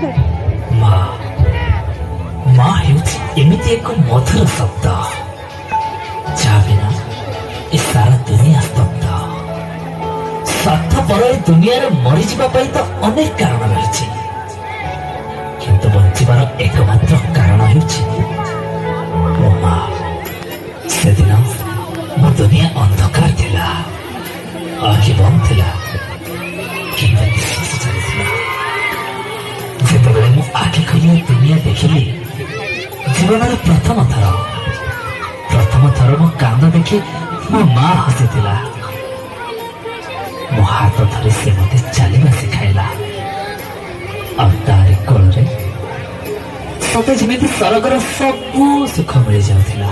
ମା ମା ହେଉଛି ଏମିତି ଏକ ମଧୁର ଶବ୍ଦ ଯାହା ବିନା ଏ ସାରା ଦୁନିଆ ସ୍ତବ୍ଧ। ସ୍ୱାର୍ଥପର ଏ ଦୁନିଆରେ ମରିଯିବା ପାଇଁ ତ ଅନେକ କାରଣ ରହିଛି, କିନ୍ତୁ ବଞ୍ଚିବାର ଏକମାତ୍ର କାରଣ ହେଉଛି ମୋ ମା। ସେଦିନ ମୋ ଦୁନିଆ ଅନ୍ଧକାର ଥିଲା, ଆଖି ବନ୍ଦ ଥିଲା, କିନ୍ତୁ ନିଶ୍ୱାସ ଚାଲିଥିଲା। ଯେତେବେଳେ ମୁଁ ଆଖି ଖୋଲି ଦୁନିଆ ଦେଖିଲି, ଜୀବନର ପ୍ରଥମ ଥର ମୋ କାନ୍ଦ ଦେଖି ମୋ ମା ହସିଥିଲା। ମୋ ହାତ ଧରି ସେ ମୋତେ ଚାଲିବା ଶିଖାଇଲା, ଆଉ ତାରି କୋଳରେ ସତେ ଯେମିତି ସରଗର ସବୁ ସୁଖ ମିଳିଯାଉଥିଲା।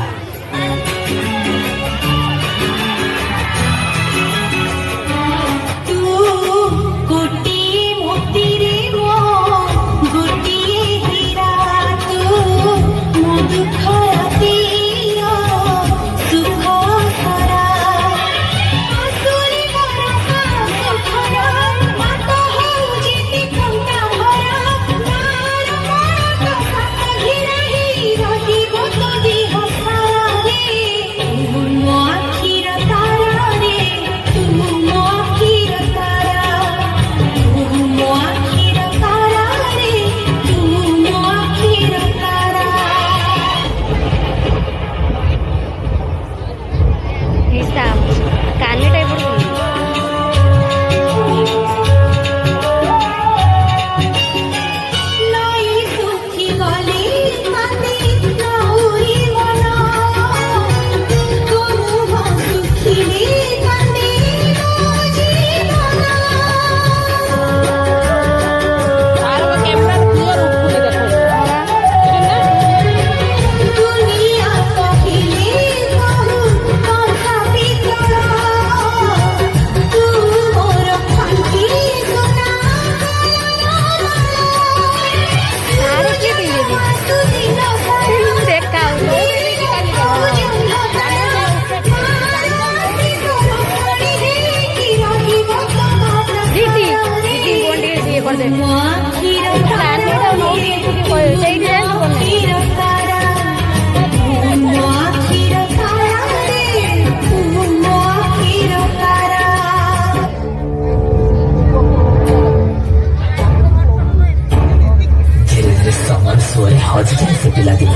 ହଜିଯାଏ ସେ ପିଲାଦିନ।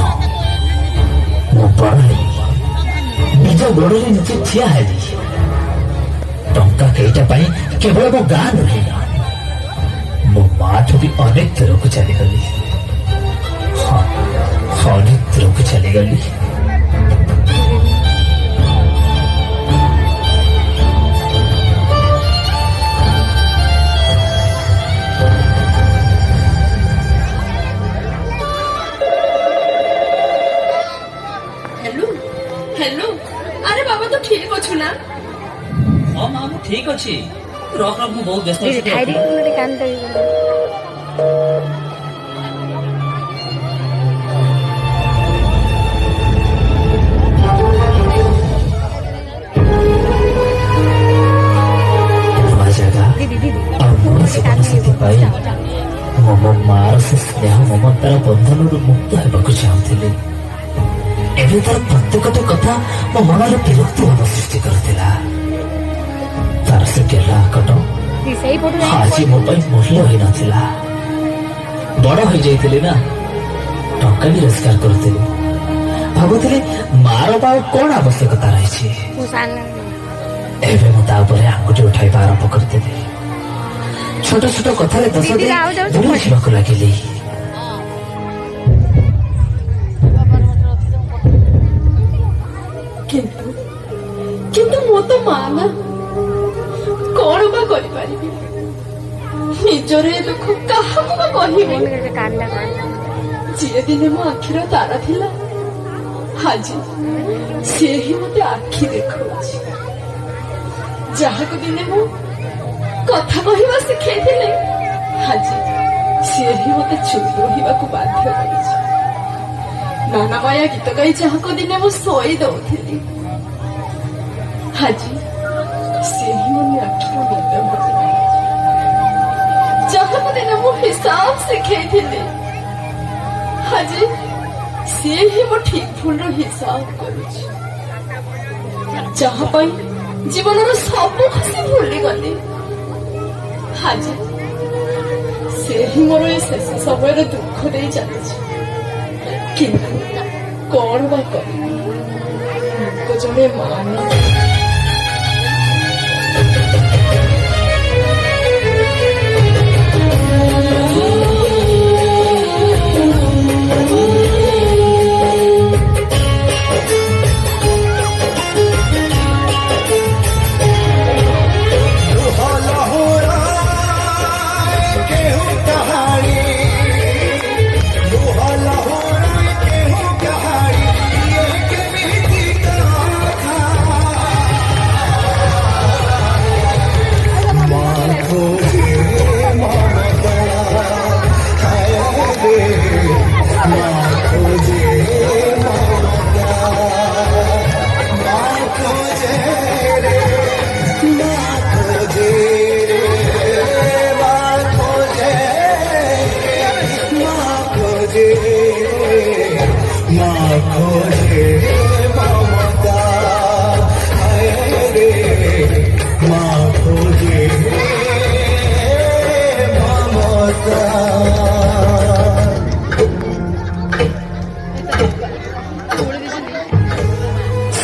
ମୁଁ ବଡ଼ ହେଲି, ନିଜ ଗୋଡ଼ରେ ନିଜେ ଠିଆ ହେଲି। ଟଙ୍କା କେଇଟା ପାଇଁ କେବଳ ମୋ ଗାଁ ନୁହେଁ, ମୋ ମାଠୁ ବି ଅନେକ ଦୂରକୁ ଚାଲିଗଲି। ଅନେକ ଦୂରକୁ ଚାଲିଗଲି। ঠিক ଅଛି, ରଖ ମୁଁ ବହୁତ ବ୍ୟସ୍ତ ଅଛି। ନୂଆ ଜାଗା ଆଉ ନୂଆ ଜୀବନ ସାଥୀ ପାଇ ମୁଁ ମୋ ମାର ସେ ସ୍ନେହ ମମତାର ବନ୍ଧନରୁ ମୁକ୍ତ ହେବାକୁ ଚାହୁଁଥିଲି। ଏବେ ତାର ପ୍ରତ୍ୟେକଟି କଥା ମୋ ମନରେ ବିରକ୍ତି ଭାବ ସୃଷ୍ଟି କରୁଥିଲା। ତାର ସେ ଗେଲା ଆକଟ ଆଜି ମୋ ପାଇଁ ମୂଲ୍ୟ ହୋଇନଥିଲା। ବଡ ହୋଇଯାଇଥିଲି ନା, ଟଙ୍କା ବି ରୋଜଗାର କରୁଥିଲି। ଭାବୁଥିଲି ମାର ଆଉ କଣ ଆବଶ୍ୟକତା ରହିଛି। ଏବେ ମୁଁ ତା ଉପରେ ଆଙ୍ଗୁଠି ଉଠାଇବା ଆରମ୍ଭ କରିଦେଲି। ଛୋଟ ଛୋଟ କଥାରେ ଦୋଷ ଦେଇ ଦୂରେଇ ଯିବାକୁ ଲାଗିଲି। କିନ୍ତୁ ମୁଁ ତ ମା ନା, କଣ ବା କରିପାରିବି? ନିଜର ଏ ଦୁଃଖ କାହାକୁ ବା କହିବି? ଯିଏ ଦିନେ ମୋ ଆଖିର ତାରା ଥିଲା, ଆଜି ସେ ହିଁ ମତେ ଆଖି ଦେଖାଉଛି। ଯାହାକୁ ଦିନେ ମୁଁ କଥା କହିବା ଶିଖେଇଥିଲି, ଆଜି ସେ ହିଁ ମତେ ଚୁପ୍ ରହିବାକୁ ବାଧ୍ୟ କରିଛି। ନାନାମାୟା ଗୀତ ଗାଇ ଯାହାକୁ ଦିନେ ମୁଁ ଶୋଇ ଦଉଥିଲି, ଆଜି ସେ ହିଁ ମୋ ଆଖିର ନିଦ ଭାଙ୍ଗି ଯାହାକୁ ଦିନେ ମୁଁ ହିସାବ ଦେଖେଇଥିଲି ଆଜି ସିଏ ହିଁ ମୋ ଠିକ ଭୁଲର ହିସାବ କରୁଛି। ଯାହା ପାଇଁ ଜୀବନର ସବୁ ଖୁସି ଭୁଲିଗଲି ଆଜି ସେ ହିଁ ମୋର ଏ ଶେଷ ସମୟରେ ଦୁଃଖ ଦେଇ ଚାଲିଛି। କିନ୍ତୁ କଣ ବା କରିବି, ମୁଁ ଜଣେ ମା।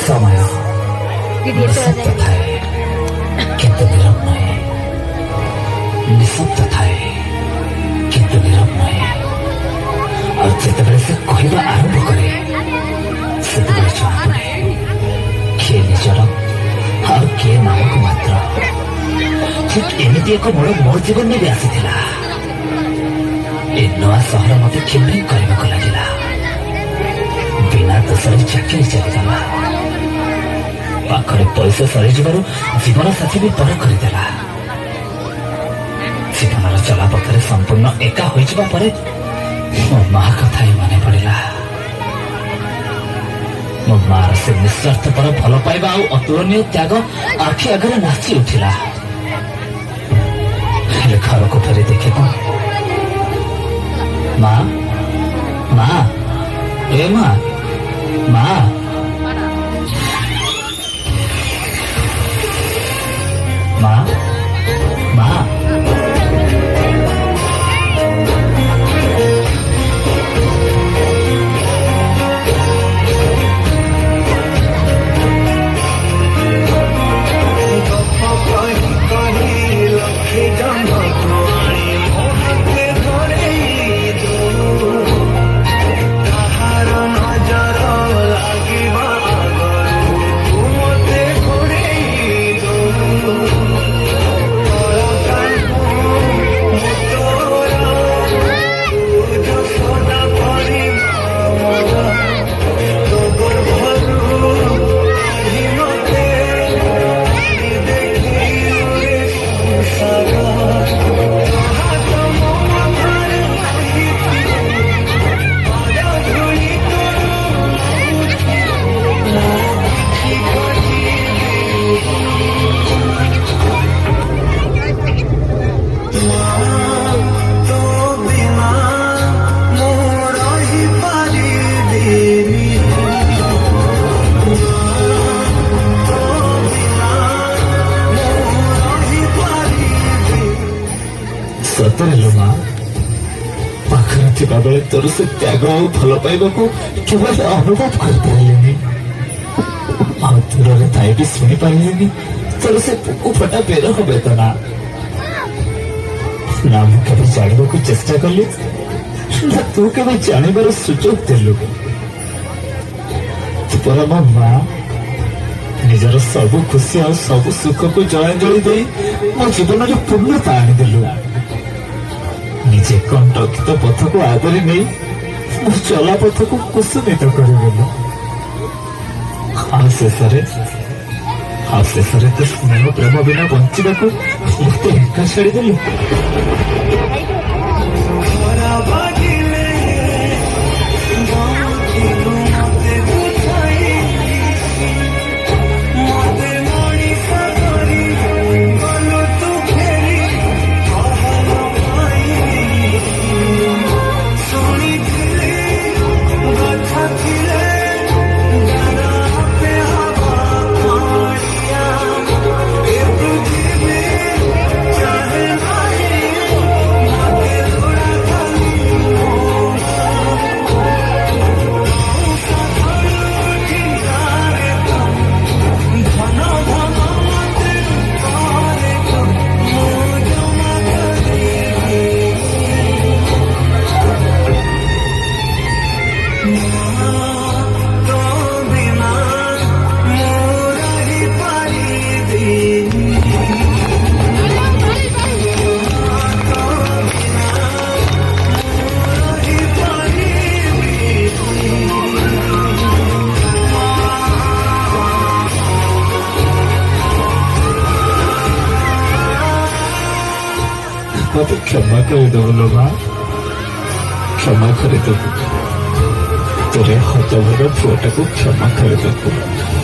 समय निशब्द थाए किंतु नीरव नहे, निशब्द थाए किंतु नीरव नहे। और जितेबाला से कहवा आरंभ करे से जना पड़े किए निजर और किए नामक मात्र। ठीक एमती एक मोड़ मो जीवन में भी आसीथिला। ए नवा सहर मत खिन्नई करबाक लागिला। बिना दोषरे चाकरी चलीगला। पाखरे पैसा सरी जीवन साथी भी पर करदेला। जीवन चला पथरे संपूर्ण एका हो मो माँ कथा ही मन पड़ा। मो मार से निस्वार्थ पर भल पाइबा और अतुलनीय त्याग आखि आगे नाची उठिला। घर को फेरी देखे कौन माँ माँ ए माँ माँ माँ माँ सतरे लो माँ पाखरे थिबा बेले तोर से त्याग और भल पाइबा को केवल अनुभव कर पाइलेनी। आ दूर थाई भी शुणी पाइलेनी तोर से पुकु फटा बेर हो बेतना। ना मु केबे जानिबा को चेष्टा करली ना तू केबे जानिबार सुजोग देलु। तोरा माँ निजर सब खुशी और सब सुख को जलांजलि दे मो जीवन पूर्णता आनीदेलु। निजे कंटकित पथ को आदरी नहीं मो चला पथ को कुसुमित करदेलु। शेषरे तो स्नेह प्रेम बिना बंचा मत एका छाड़देलु। କ୍ଷମା କରିଦେବୁ ଲୋ ମା, କ୍ଷମା କରିଦେବୁ। ତୋର ହତଭର ପୁଅଟାକୁ କ୍ଷମା କରିଦେବୁ।